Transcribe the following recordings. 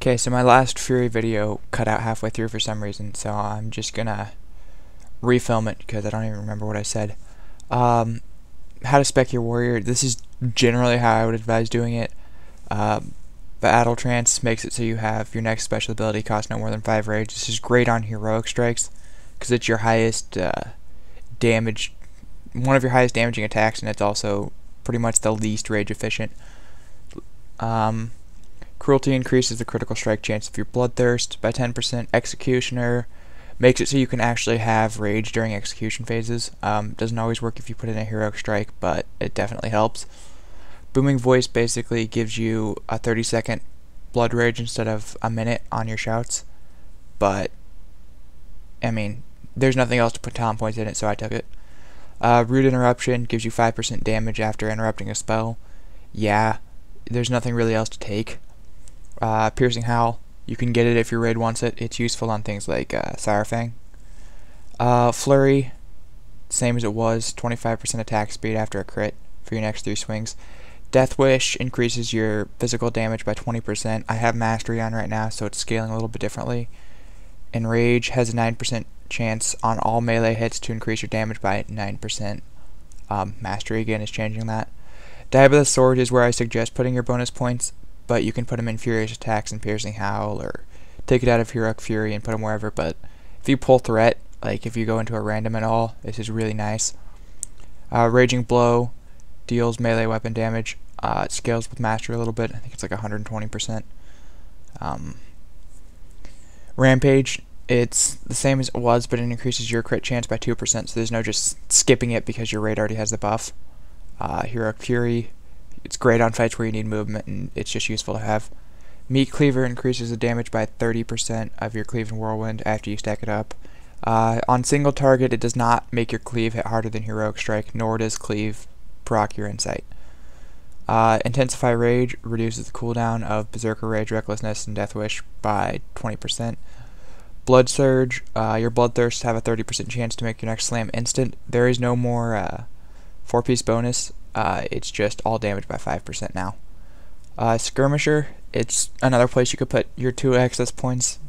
Okay, so my last Fury video cut out halfway through for some reason, so I'm just gonna refilm it because I don't even remember what I said. How to spec your warrior. This is generally how I would advise doing it. Battle Trance makes it so you have your next special ability cost no more than 5 rage. This is great on heroic strikes because it's your highest damage, one of your highest damaging attacks, and it's also pretty much the least rage efficient. Cruelty increases the critical strike chance of your Bloodthirst by 10%. Executioner makes it so you can actually have rage during execution phases. Doesn't always work if you put in a heroic strike, but it definitely helps. Booming Voice basically gives you a 30-second blood rage instead of a minute on your shouts, but I mean, there's nothing else to put talent points in it, so I took it. Rude Interruption gives you 5% damage after interrupting a spell. Yeah, there's nothing really else to take. Piercing Howl, you can get it if your raid wants it. It's useful on things like Sirefang. Flurry, same as it was, 25% attack speed after a crit for your next 3 swings. Death Wish increases your physical damage by 20%. I have Mastery on right now, so it's scaling a little bit differently. And Rage has a 9% chance on all melee hits to increase your damage by 9%. Mastery again is changing that. Dive of the Sword is where I suggest putting your bonus points, but you can put them in Furious Attacks and Piercing Howl, or take it out of Heroic Fury and put them wherever. But if you pull Threat, like if you go into a random at all, this is really nice. Raging Blow deals melee weapon damage. It scales with Mastery a little bit. I think it's like 120%. Rampage, it's the same as it was, but it increases your crit chance by 2%, so there's no just skipping it because your raid already has the buff. Heroic Fury, it's great on fights where you need movement, and it's just useful to have. Meat Cleaver increases the damage by 30% of your Cleave and Whirlwind after you stack it up. On single target, it does not make your Cleave hit harder than Heroic Strike, nor does Cleave proc your Insight. Intensify Rage reduces the cooldown of Berserker Rage, Recklessness, and Death Wish by 20%. Blood Surge, your Bloodthirst have a 30% chance to make your next slam instant. There is no more 4-piece bonus. It's just all damage by 5% now. Skirmisher, it's another place you could put your 2 access points,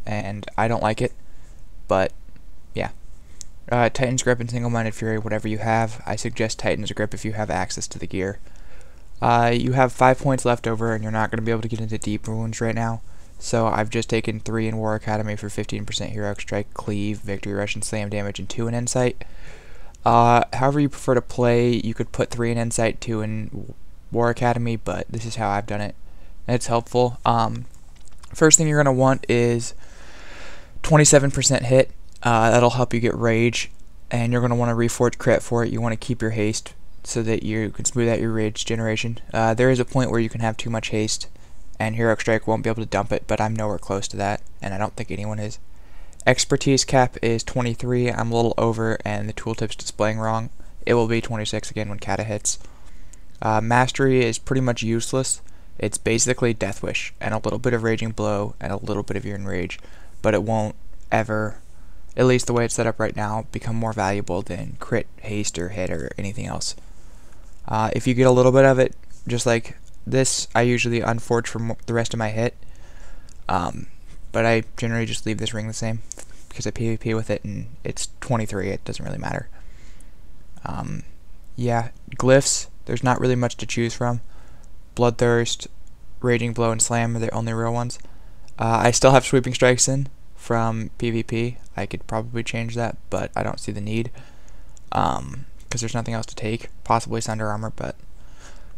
and I don't like it, but yeah. Titan's Grip and Single-Minded Fury, whatever you have. I suggest Titan's Grip if you have access to the gear. You have 5 points left over, and you're not going to be able to get into Deep Wounds right now, so I've just taken 3 in War Academy for 15% Heroic Strike, Cleave, Victory Rush, and Slam damage, and 2 in Insight. However you prefer to play, you could put 3 in Insight, 2 in War Academy, but this is how I've done it. It's helpful. First thing you're going to want is 27% hit. That'll help you get Rage, and you're going to want to Reforge Crit for it. You want to keep your haste so that you can smooth out your Rage generation. There is a point where you can have too much haste, and Heroic Strike won't be able to dump it, but I'm nowhere close to that, and I don't think anyone is. Expertise cap is 23. I'm a little over, and the tooltip's displaying wrong. It will be 26 again when Kata hits. Mastery is pretty much useless. It's basically Death Wish, and a little bit of Raging Blow, and a little bit of your Enrage, but it won't ever, at least the way it's set up right now, become more valuable than Crit, Haste, or Hit, or anything else. If you get a little bit of it, just like this, I usually unforge for the rest of my hit. But I generally just leave this ring the same because I PvP with it, and it's 23. It doesn't really matter. Yeah, Glyphs, there's not really much to choose from. Bloodthirst, Raging Blow, and Slam are the only real ones. I still have Sweeping Strikes in from PvP. I could probably change that, but I don't see the need because there's nothing else to take. Possibly Sunder Armor, but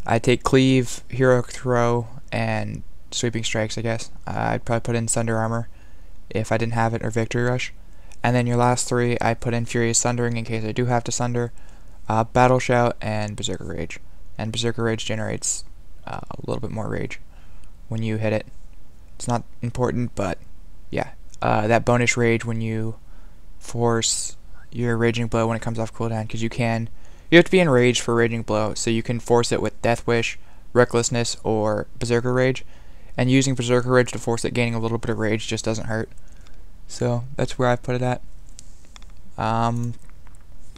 I take Cleave, Heroic Throw, and Sweeping Strikes, I guess. I'd probably put in Sunder Armor if I didn't have it, or Victory Rush. And then your last 3, I put in Furious Sundering in case I do have to Sunder, Battle Shout, and Berserker Rage. And Berserker Rage generates a little bit more rage when you hit it. It's not important, but yeah. That bonus rage when you force your Raging Blow when it comes off cooldown, because you have to be enraged for Raging Blow, so you can force it with Death Wish, Recklessness, or Berserker Rage. And using Berserker Rage to force it gaining a little bit of rage just doesn't hurt. So that's where I put it at.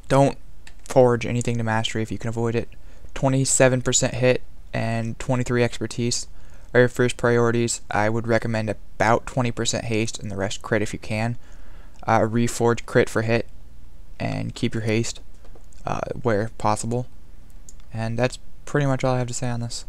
Don't forge anything to Mastery if you can avoid it. 27% hit and 23 expertise are your first priorities. I would recommend about 20% haste and the rest crit if you can. Reforge crit for hit and keep your haste where possible. And that's pretty much all I have to say on this.